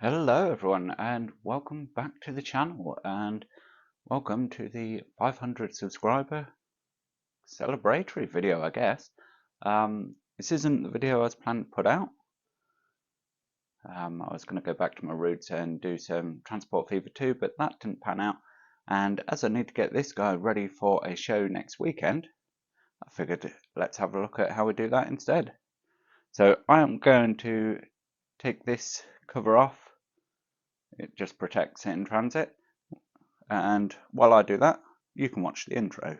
Hello everyone and welcome back to the channel and welcome to the 500 subscriber celebratory video, I guess. This isn't the video I was planning to put out. I was going to go back to my roots and do some Transport Fever 2, but that didn't pan out, and as I need to get this guy ready for a show next weekend, I figured let's have a look at how we do that instead. So I am going to take this cover off. It just protects it in transit, and while I do that, you can watch the intro.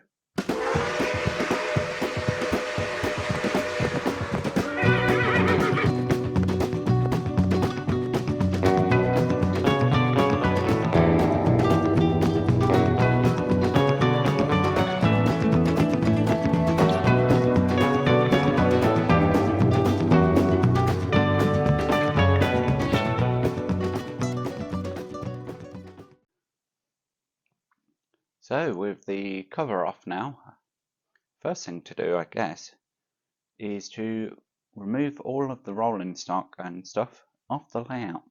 So with the cover off now, first thing to do, I guess, is to remove all of the rolling stock and stuff off the layout.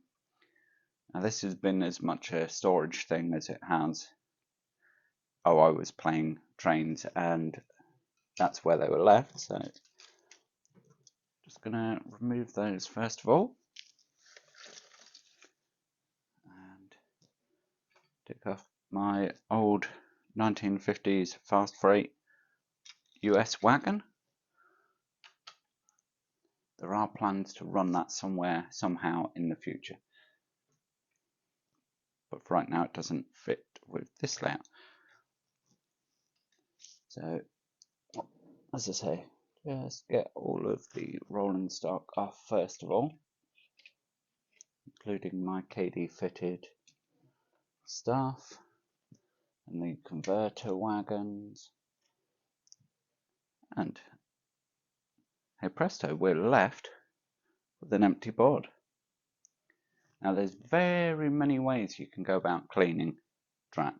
Now this has been as much a storage thing as it has, I was playing trains and that's where they were left, so just gonna remove those first of all and take off my old 1950s fast freight US wagon. There are plans to run that somewhere, somehow in the future, but for right now it doesn't fit with this layout. So, as I say, just get all of the rolling stock off first of all, including my KD fitted stuff and the converter wagons, and hey presto, we're left with an empty board. Now there's very many ways you can go about cleaning track.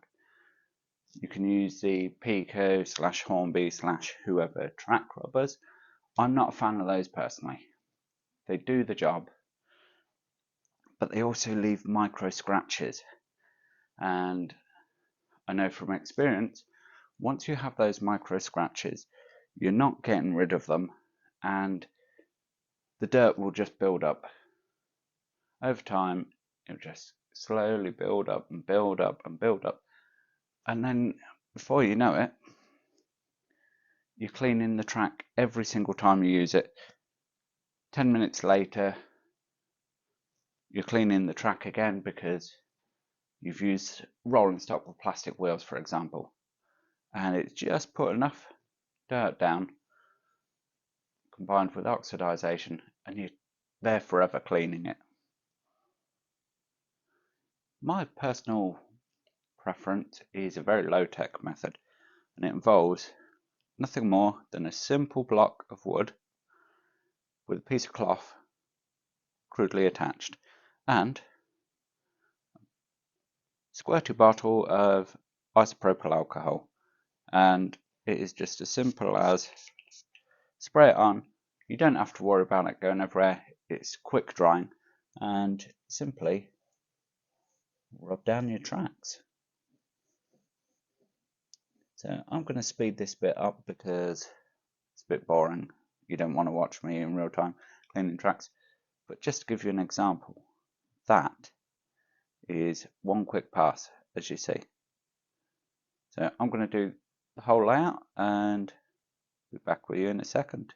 You can use the Pico / Hornby / whoever track rubbers. I'm not a fan of those personally. They do the job, but they also leave micro scratches, and I know from experience, once you have those micro scratches, you're not getting rid of them, and the dirt will just build up. Over time, it'll just slowly build up and build up and build up, and then before you know it, you're cleaning the track every single time you use it. 10 minutes later, you're cleaning the track again because you've used rolling stock with plastic wheels, for example, and it's just put enough dirt down combined with oxidization and they're forever cleaning it. My personal preference is a very low-tech method, and it involves nothing more than a simple block of wood with a piece of cloth crudely attached and a squirty bottle of isopropyl alcohol, and it is just as simple as spray it on. You don't have to worry about it going everywhere. It's quick drying, and simply rub down your tracks. So I'm going to speed this bit up because it's a bit boring. You don't want to watch me in real time cleaning tracks, but just to give you an example, that is one quick pass, as you see. So I'm going to do the whole layout and be back with you in a second.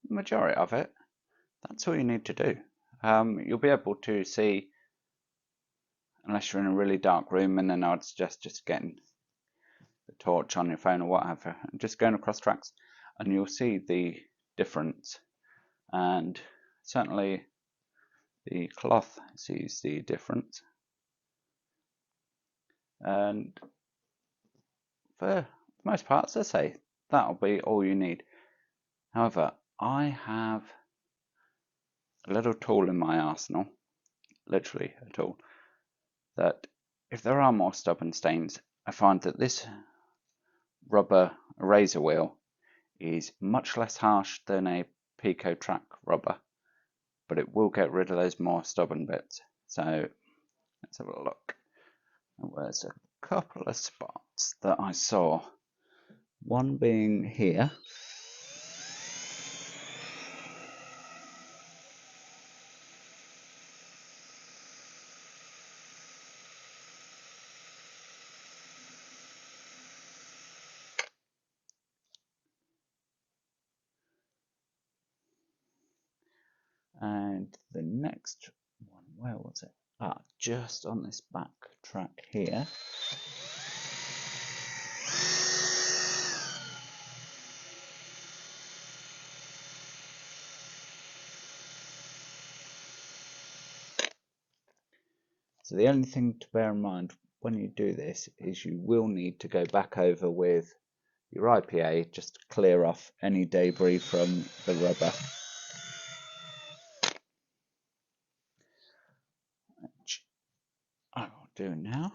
the majority of it, that's all you need to do. You'll be able to see, unless you're in a really dark room, and then I'd suggest just getting the torch on your phone or whatever, and just going across tracks, and you'll see the difference. And certainly the cloth sees the difference. And for the most part, as I say, that'll be all you need. However, I have a little tool in my arsenal, literally a tool, that if there are more stubborn stains, I find that this rubber eraser wheel is much less harsh than a Pico track rubber, but it will get rid of those more stubborn bits. So let's have a look. There's a couple of spots that I saw, one being here. And the next one, where was it? Just on this back track here. So the only thing to bear in mind when you do this is you will need to go back over with your IPA just to clear off any debris from the rubber. Which I will do now.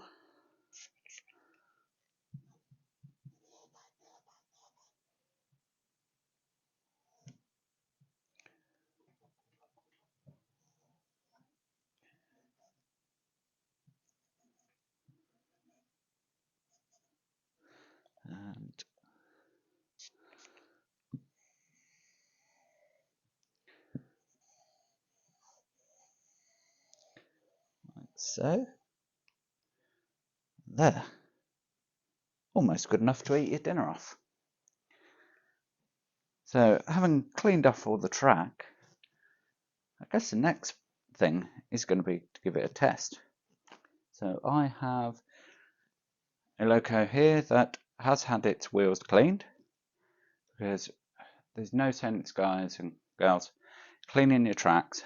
And like so. There. Almost good enough to eat your dinner off. So having cleaned off all the track, I guess the next thing is going to be to give it a test. So I have a loco here that has had its wheels cleaned, because there's no sense, guys and girls, cleaning your tracks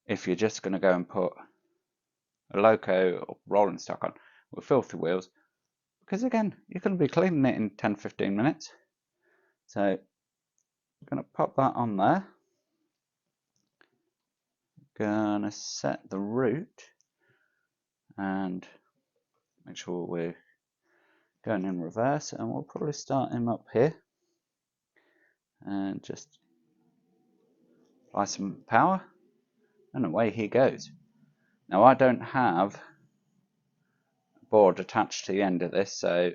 if you're just going to go and put a loco or rolling stock on with filthy wheels, because again, you're going to be cleaning it in 10-15 minutes. So I'm going to pop that on there. Gonna set the route and make sure we're going in reverse, and we'll probably start him up here and just apply some power, and away he goes. Now I don't have a board attached to the end of this, so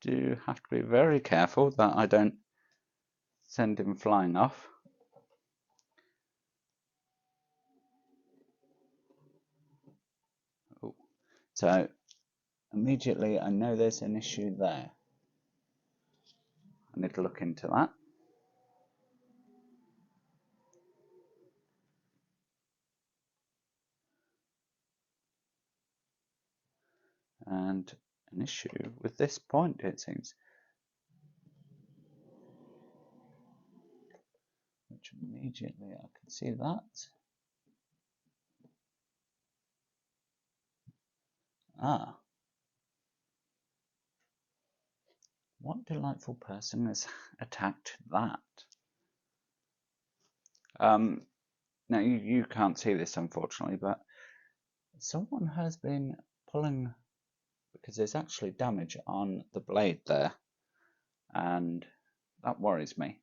do have to be very careful that I don't send him flying off. Oh. So immediately I know there's an issue there. I need to look into that. And an issue with this point, it seems. Which immediately I can see that. Ah. What delightful person has attacked that? Now you can't see this unfortunately, but someone has been pulling, because there's actually damage on the blade there, and that worries me,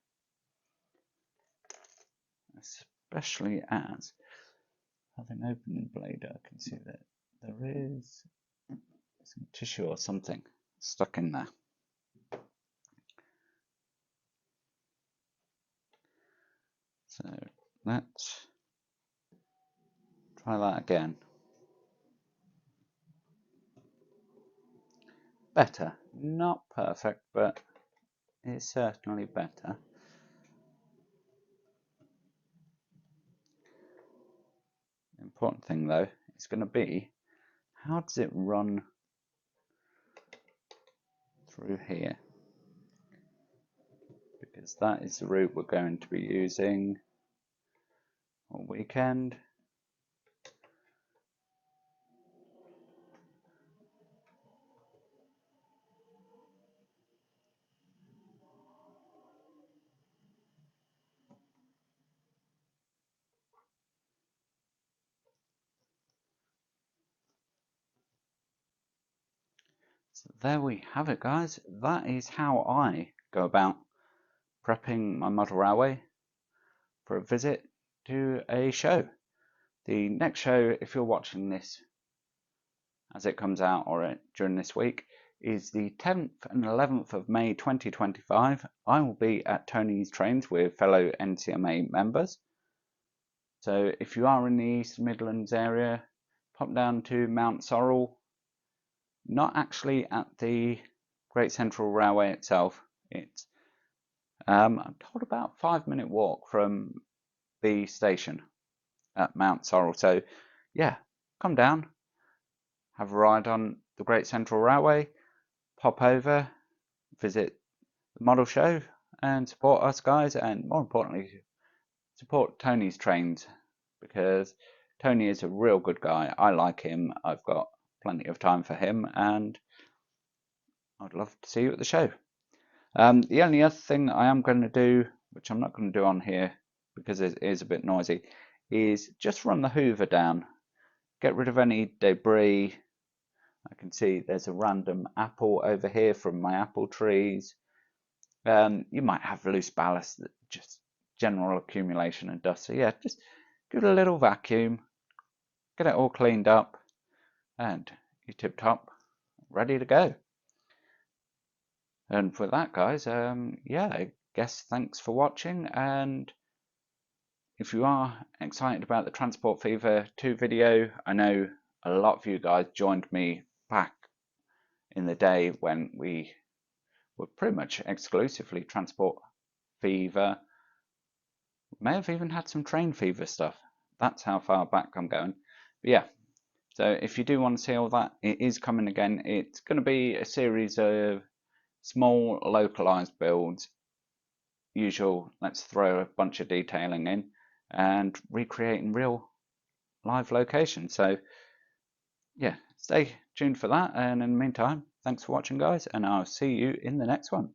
especially as, having opened the blade, I can see that there is some tissue or something stuck in there. So let's try that again. Better, not perfect, but is certainly better. The important thing though is going to be, how does it run through here? Because that is the route we're going to be using all weekend. So there we have it, guys. That is how I go about prepping my model railway for a visit to a show. The next show, if you're watching this as it comes out or during this week, is the 10th and 11th of May 2025. I will be at Tony's Trains with fellow NCMA members. So if you are in the East Midlands area, pop down to Mount Sorrel. Not actually at the Great Central Railway itself. It's I'm told about a 5-minute walk from the station at Mount Sorrel. So yeah, come down, have a ride on the Great Central Railway, pop over, visit the model show, and support us guys, and more importantly, support Tony's Trains, because Tony is a real good guy. I like him. I've got plenty of time for him, and I'd love to see you at the show. The only other thing I am going to do, which I'm not going to do on here because it is a bit noisy, is just run the hoover down, get rid of any debris. I can see there's a random apple over here from my apple trees. You might have loose ballast, that just general accumulation of dust. So yeah, just give it a little vacuum, get it all cleaned up, and you're tip top, ready to go. And for that, guys, yeah, I guess thanks for watching. And if you are excited about the Transport Fever 2 video, I know a lot of you guys joined me back in the day when we were pretty much exclusively Transport Fever. May have even had some Train Fever stuff. That's how far back I'm going. But yeah, so if you do want to see all that, it is coming again. It's going to be a series of small localized builds. Usual, let's throw a bunch of detailing in and recreating real live locations. So yeah, stay tuned for that, and in the meantime, thanks for watching guys, and I'll see you in the next one.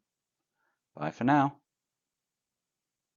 Bye for now.